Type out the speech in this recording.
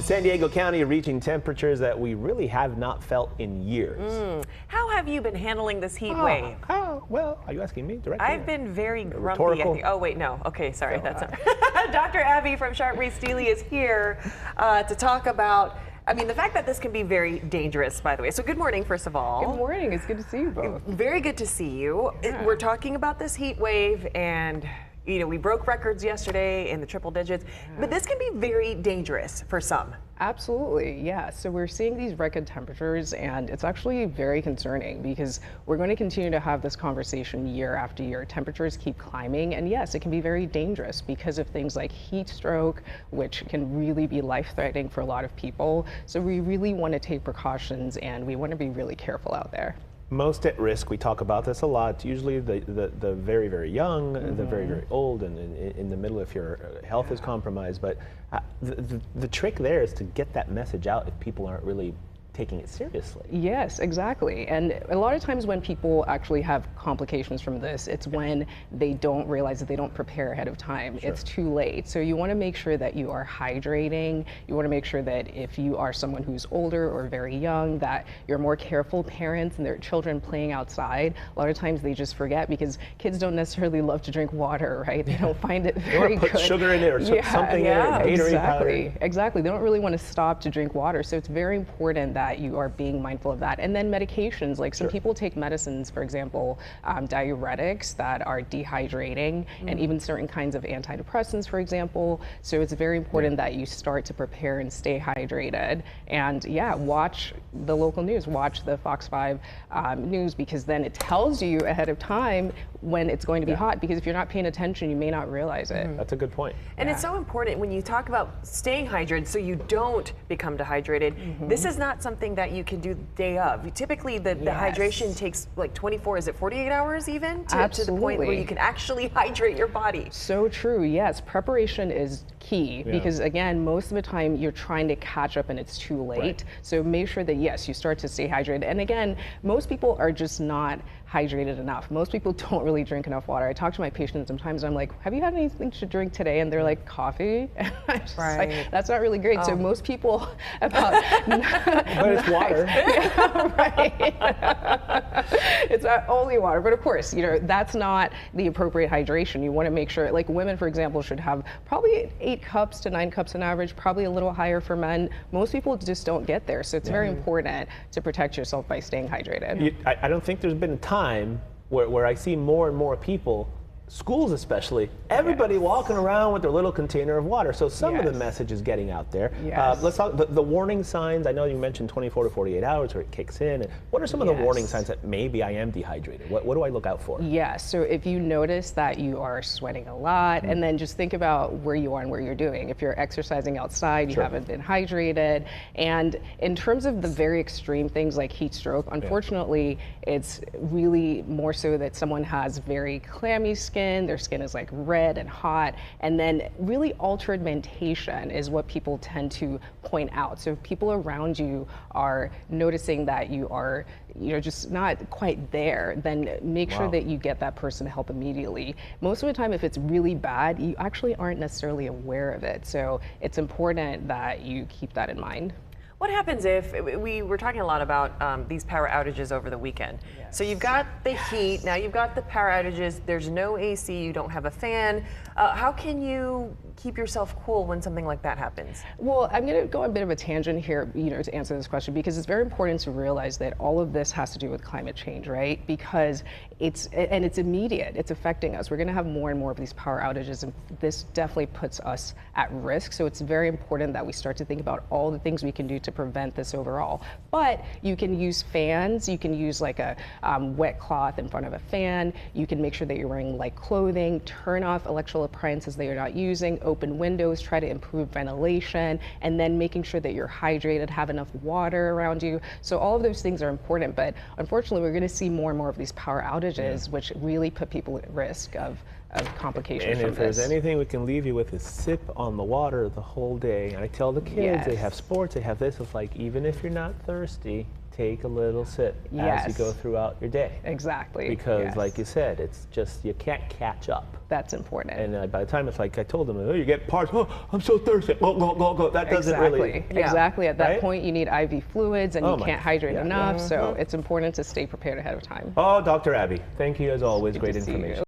San Diego County reaching temperatures that we really have not felt in years. How have you been handling this heat wave? Well, are you asking me directly? I've been very grumpy. Rhetorical? I think. Oh, wait, no. Okay, sorry. That's not. Dr. Abby from Sharp Reed Steely is here to talk about, I mean, the fact that this can be very dangerous, by the way. So good morning, first of all. Good morning. It's good to see you both. Very good to see you. Yeah. We're talking about this heat wave, and you know, we broke records yesterday in the triple digits, but this can be very dangerous for some. Absolutely, yeah. So we're seeing these record temperatures, and it's actually very concerning because we're going to continue to have this conversation year after year. Temperatures keep climbing, and yes, it can be very dangerous because of things like heat stroke, which can really be life-threatening for a lot of people. So we really want to take precautions, and we want to be really careful out there. Most at risk, we talk about this a lot. It's usually the very, very young, the very, very old, and in the middle if your health is compromised. But the trick there is to get that message out if people aren't really taking it seriously. Yes, exactly. And a lot of times when people actually have complications from this, it's when they don't realize that they don't prepare ahead of time. Sure. It's too late. So you want to make sure that you are hydrating. You want to make sure that if you are someone who's older or very young, that you're more careful parents and their children playing outside. A lot of times they just forget because kids don't necessarily love to drink water, right? They don't find it very good. Put sugar in it or something in it, Gatorade powder. Exactly. They don't really want to stop to drink water. So it's very important that you are being mindful of that. And then medications, like some people take medicines, for example, diuretics that are dehydrating, and even certain kinds of antidepressants, for example. So it's very important that you start to prepare and stay hydrated. And yeah, watch the local news, watch the Fox 5 news, because then it tells you ahead of time when it's going to be hot, because if you're not paying attention, you may not realize it. That's a good point. And it's so important when you talk about staying hydrated so you don't become dehydrated. This is not something that you can do the day of. Typically the hydration takes like 24, is it 48 hours even? To the point where you can actually hydrate your body. So true, yes. Preparation is key because again, most of the time you're trying to catch up and it's too late. Right. So make sure that yes, you start to stay hydrated. And again, most people are just not hydrated enough. Most people don't really drink enough water. I talk to my patients sometimes and I'm like, have you had anything to drink today? And they're like, coffee? And I'm just like, that's not really great. So most people about but it's water. It's not only water, but of course, you know, that's not the appropriate hydration. You want to make sure, like women, for example, should have probably 8 cups to 9 cups on average, probably a little higher for men. Most people just don't get there. So it's very important to protect yourself by staying hydrated. I don't think there's been a time where I see more and more people, schools especially, everybody walking around with their little container of water. So some of the message is getting out there. Let's talk the warning signs. I know you mentioned 24 to 48 hours where it kicks in. What are some of the warning signs that maybe I am dehydrated? What do I look out for? So if you notice that you are sweating a lot, and then just think about where you are and where you're doing. If you're exercising outside, you haven't been hydrated. And in terms of the very extreme things like heat stroke, unfortunately, it's really more so that someone has very clammy skin. Their skin is like red and hot, and then really altered mentation is what people tend to point out. So if people around you are noticing that you are, you know, just not quite there, then make sure that you get that person help immediately. Most of the time, if it's really bad, you actually aren't necessarily aware of it. So it's important that you keep that in mind. What happens if, we were talking a lot about these power outages over the weekend. So you've got the heat, now you've got the power outages, there's no AC, you don't have a fan. How can you keep yourself cool when something like that happens? Well, I'm going to go on a bit of a tangent here, you know, to answer this question, because it's very important to realize that all of this has to do with climate change, right? Because it's immediate, it's affecting us. We're going to have more and more of these power outages, and this definitely puts us at risk. So it's very important that we start to think about all the things we can do to prevent this overall. But you can use fans, you can use like a wet cloth in front of a fan, you can make sure that you're wearing light clothing, turn off electrical appliances that you're not using, open windows, try to improve ventilation, and then making sure that you're hydrated, have enough water around you. So all of those things are important, but unfortunately we're going to see more and more of these power outages, which really put people at risk of complications And from if there's this. anything we can leave you with is sip on the water the whole day. I tell the kids, they have Yes. sports, they have this. It's like, even if you're not thirsty, take a little sip as Yes. you go throughout your day. Exactly. Because yes. like you said, it's just, you can't catch up. That's important. And by the time it's like I told them, oh, you get parched, oh, I'm so thirsty, go. That doesn't exactly. really. Exactly. At that Right? point, you need IV fluids, and Oh you my- can't hydrate yeah, enough. yeah. So it's important to stay prepared ahead of time. Oh, Dr. Abby, thank you as always. Good Great to see you. information.